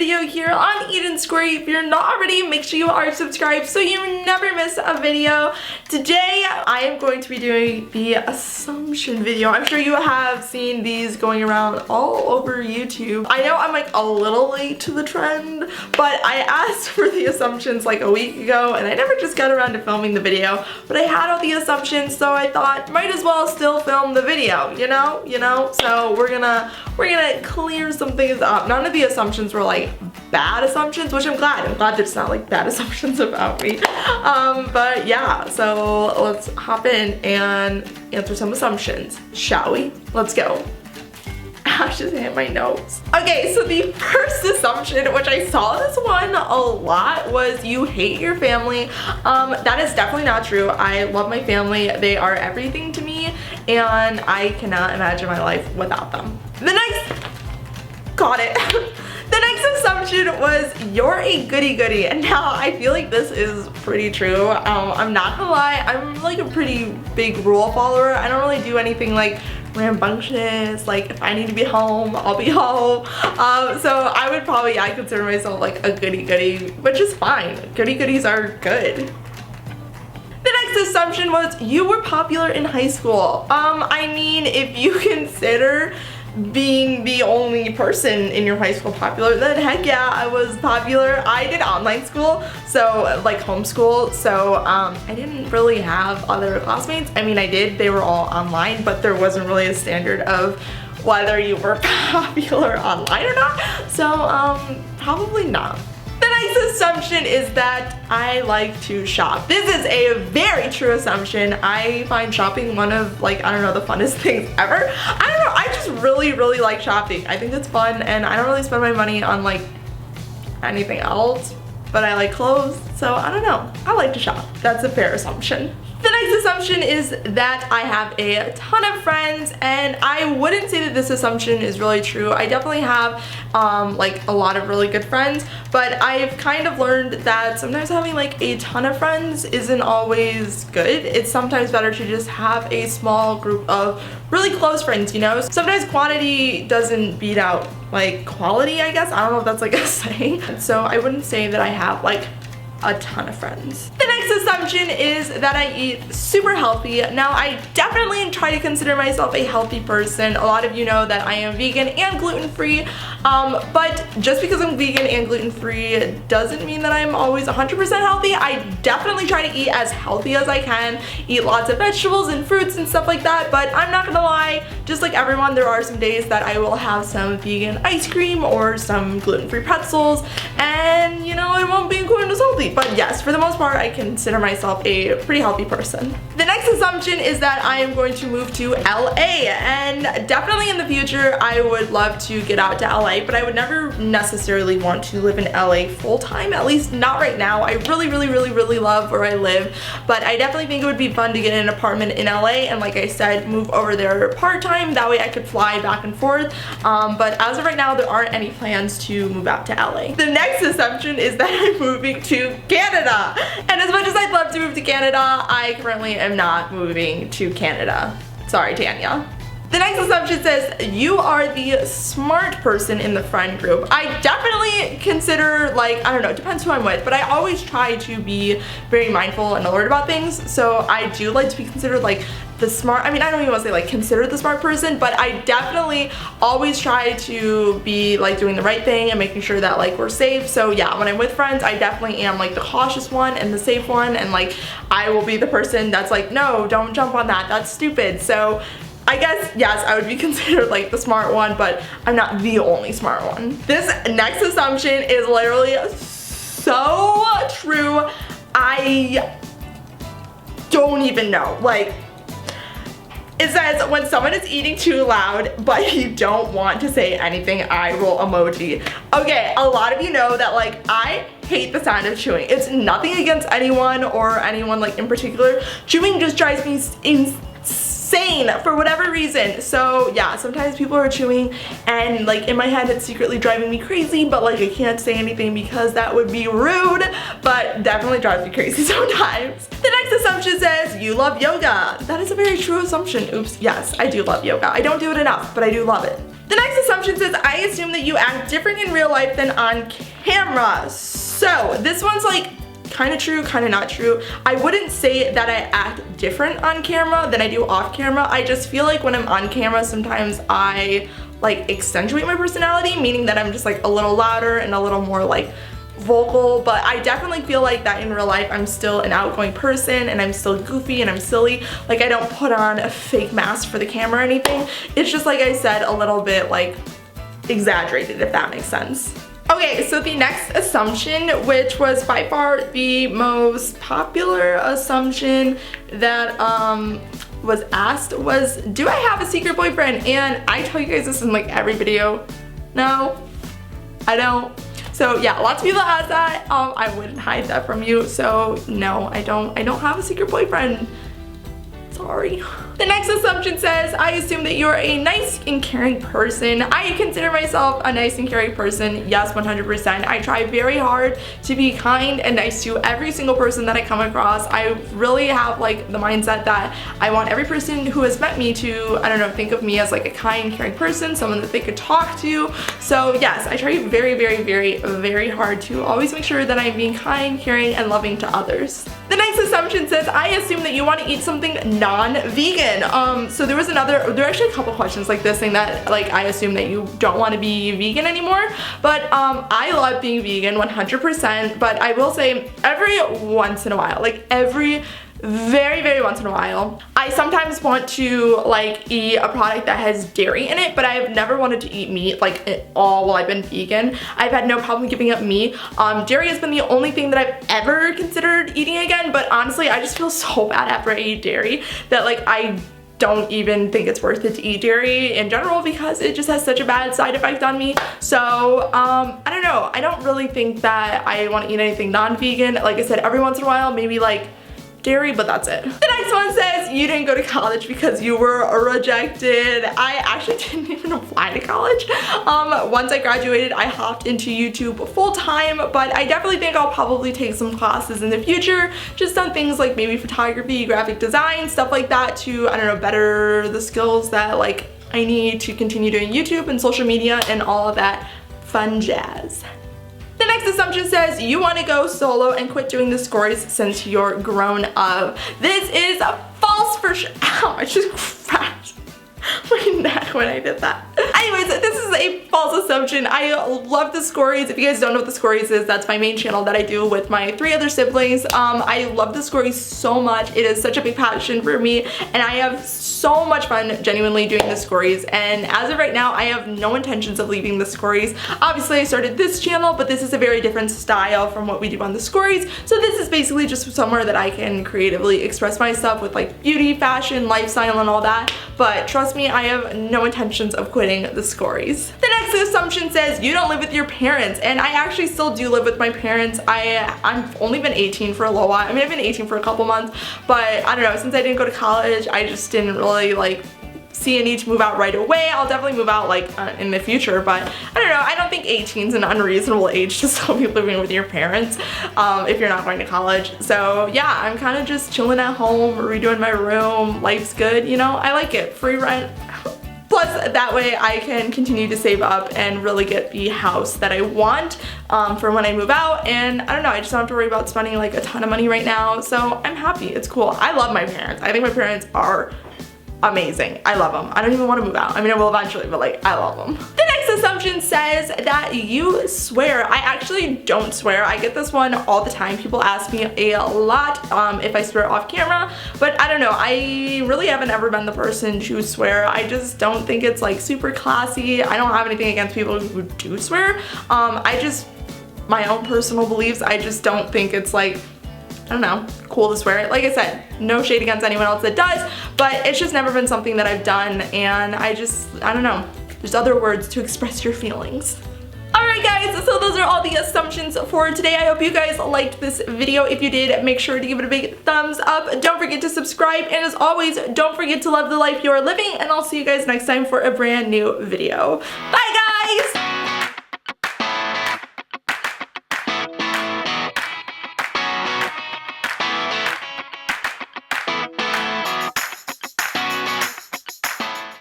video here on Theskorys. If you're not already, make sure you are subscribed so you never miss a video. Today, I am going to be doing the assumption video. I'm sure you have seen these going around all over YouTube. I know I'm like a little late to the trend, but I asked for the assumptions like a week ago and I never just got around to filming the video, but I had all the assumptions, so I thought might as well still film the video, you know? So we're gonna clear some things up. None of the assumptions were like bad assumptions, which I'm glad. I'm glad there's not like bad assumptions about me. But yeah, so let's hop in and answer some assumptions, shall we? Let's go. I just hit my nose. Okay, so the first assumption, which I saw this one a lot, was you hate your family. That is definitely not true. I love my family. They are everything to me, and I cannot imagine my life without them. Got it. The next assumption was you're a goody. And now I feel like this is pretty true. I'm not gonna lie, I'm like a pretty big rule follower. I don't really do anything like rambunctious. Like if I need to be home, I'll be home. So I would probably, I consider myself like a goody, which is fine. Goodies are good. The next assumption was you were popular in high school. I mean, if you consider being the only person in your high school popular, then heck yeah, I was popular. I did online school, so like homeschool, so I didn't really have other classmates. I mean, I did, they were all online, but there wasn't really a standard of whether you were popular online or not, so probably not. The next assumption is that I like to shop. This is a very true assumption. I find shopping one of like, I don't know, the funnest things ever. I don't know, I just really like shopping. I think it's fun and I don't really spend my money on like anything else, but I like clothes, so I don't know. I like to shop. That's a fair assumption. The next assumption is that I have a ton of friends, and I wouldn't say that this assumption is really true. I definitely have like a lot of really good friends, but I've kind of learned that sometimes having like a ton of friends isn't always good. It's sometimes better to just have a small group of really close friends, you know? Sometimes quantity doesn't beat out like quality, I guess. I don't know if that's like a saying. So I wouldn't say that I have like a ton of friends. The next assumption is that I eat super healthy. Now, I definitely try to consider myself a healthy person. A lot of you know that I am vegan and gluten-free, but just because I'm vegan and gluten-free doesn't mean that I'm always 100% healthy. I definitely try to eat as healthy as I can, eat lots of vegetables and fruits and stuff like that, but I'm not gonna lie, just like everyone, there are some days that I will have some vegan ice cream or some gluten-free pretzels, and you know, it won't be quite as healthy. But yes, for the most part, I consider myself a pretty healthy person. The next assumption is that I am going to move to LA, and definitely in the future, I would love to get out to LA, but I would never necessarily want to live in LA full-time, at least not right now. I really love where I live, but I definitely think it would be fun to get an apartment in LA, and like I said, move over there part-time. That way I could fly back and forth, but as of right now, there aren't any plans to move out to LA. The next assumption is that I'm moving to Canada, and as much as I'd love to move to Canada, I currently am not moving to Canada. Sorry, Tanya. The next assumption says you are the smart person in the friend group. I definitely consider, like, I don't know, it depends who I'm with, but I always try to be very mindful and alert about things, so I do like to be considered like the smart, I mean, I don't even want to say like considered the smart person, but I definitely always try to be like doing the right thing and making sure that like we're safe. So yeah, when I'm with friends, I definitely am like the cautious one and the safe one, and like I will be the person that's like, no, don't jump on that, that's stupid. So I guess, yes, I would be considered like the smart one, but I'm not the only smart one. This next assumption is literally so true. I don't even know. Like, it says when someone is eating too loud, but you don't want to say anything, eye roll emoji. Okay, a lot of you know that like I hate the sound of chewing. It's nothing against anyone or anyone like in particular. Chewing just drives me insane for whatever reason. So yeah, sometimes people are chewing and like in my head it's secretly driving me crazy, but like I can't say anything because that would be rude, but definitely drives me crazy sometimes. The next assumption says you love yoga. That is a very true assumption. Oops, yes, I do love yoga. I don't do it enough, but I do love it. The next assumption says, I assume that you act different in real life than on camera. So this one's like kind of true, kind of not true. I wouldn't say that I act different on camera than I do off camera. I just feel like when I'm on camera, sometimes I like accentuate my personality, meaning that I'm just like a little louder and a little more like vocal, but I definitely feel like that in real life I'm still an outgoing person and I'm still goofy and I'm silly. Like I don't put on a fake mask for the camera or anything. It's just like I said, a little bit like exaggerated, if that makes sense. Okay, so the next assumption, which was by far the most popular assumption that was asked, was, do I have a secret boyfriend? And I tell you guys this in like every video. No, I don't. So yeah, lots of people ask that. I wouldn't hide that from you. So no, I don't have a secret boyfriend. Sorry. The next assumption says, I assume that you're a nice and caring person. I consider myself a nice and caring person. Yes, 100%. I try very hard to be kind and nice to every single person that I come across. I really have like the mindset that I want every person who has met me to, I don't know, think of me as like a kind, caring person, someone that they could talk to. So yes, I try very, very, very, very hard to always make sure that I'm being kind, caring, and loving to others. The next assumption says, I assume that you want to eat something non-vegan. So there are actually a couple questions like this saying that like I assume that you don't want to be vegan anymore, but I love being vegan 100%, but I will say every once in a while, like every very, very once in a while, I sometimes want to like eat a product that has dairy in it, but I have never wanted to eat meat like at all while I've been vegan. I've had no problem giving up meat. Dairy has been the only thing that I've ever considered eating again, but honestly, I just feel so bad after I eat dairy that like I don't even think it's worth it to eat dairy in general because it just has such a bad side effect on me. So I don't know. I don't really think that I want to eat anything non-vegan. Like I said, every once in a while, maybe like dairy, but that's it. The next one says you didn't go to college because you were rejected. I actually didn't even apply to college. Once I graduated, I hopped into YouTube full time, but I definitely think I'll probably take some classes in the future, just on things like maybe photography, graphic design, stuff like that to, I don't know, better the skills that like I need to continue doing YouTube and social media and all of that fun jazz. The next assumption says you want to go solo and quit doing the Theskorys since you're grown up. This is false for sure. Ow, I just cracked my neck when I did that. Anyways, this is a false assumption. I love the Theskorys. If you guys don't know what the Theskorys is, that's my main channel that I do with my 3 other siblings. I love the Theskorys so much. It is such a big passion for me, and I have so much fun genuinely doing the Theskorys, and as of right now I have no intentions of leaving the Theskorys. Obviously I started this channel, but this is a very different style from what we do on the Theskorys, so this is basically just somewhere that I can creatively express myself with like beauty, fashion, lifestyle, and all that. But trust me, I have no intentions of quitting the Theskorys. The next assumption says you don't live with your parents, and I actually still do live with my parents. I've only been 18 for a little while. I mean, I've been 18 for a couple months, but I don't know, since I didn't go to college, I just didn't really like see a need to move out right away. I'll definitely move out like in the future, but I don't know, I don't think 18 is an unreasonable age to still be living with your parents if you're not going to college. So yeah, I'm kind of just chilling at home, redoing my room. Life's good, you know, I like it. Free rent. Plus, that way I can continue to save up and really get the house that I want for when I move out. And I don't know, I just don't have to worry about spending like a ton of money right now. So I'm happy, it's cool. I love my parents. I think my parents are amazing. I love them. I don't even want to move out. I mean, I will eventually, but like, I love them. The next assumption says that you swear. I actually don't swear. I get this one all the time. People ask me a lot if I swear off camera, but I don't know. I really haven't ever been the person to swear. I just don't think it's like super classy. I don't have anything against people who do swear. My own personal beliefs, I just don't think it's like, I don't know, cool to swear. Like I said, no shade against anyone else that does, but it's just never been something that I've done, and I don't know, there's other words to express your feelings. Alright guys, so those are all the assumptions for today. I hope you guys liked this video. If you did, make sure to give it a big thumbs up. Don't forget to subscribe, and as always, don't forget to love the life you're living, and I'll see you guys next time for a brand new video. Bye!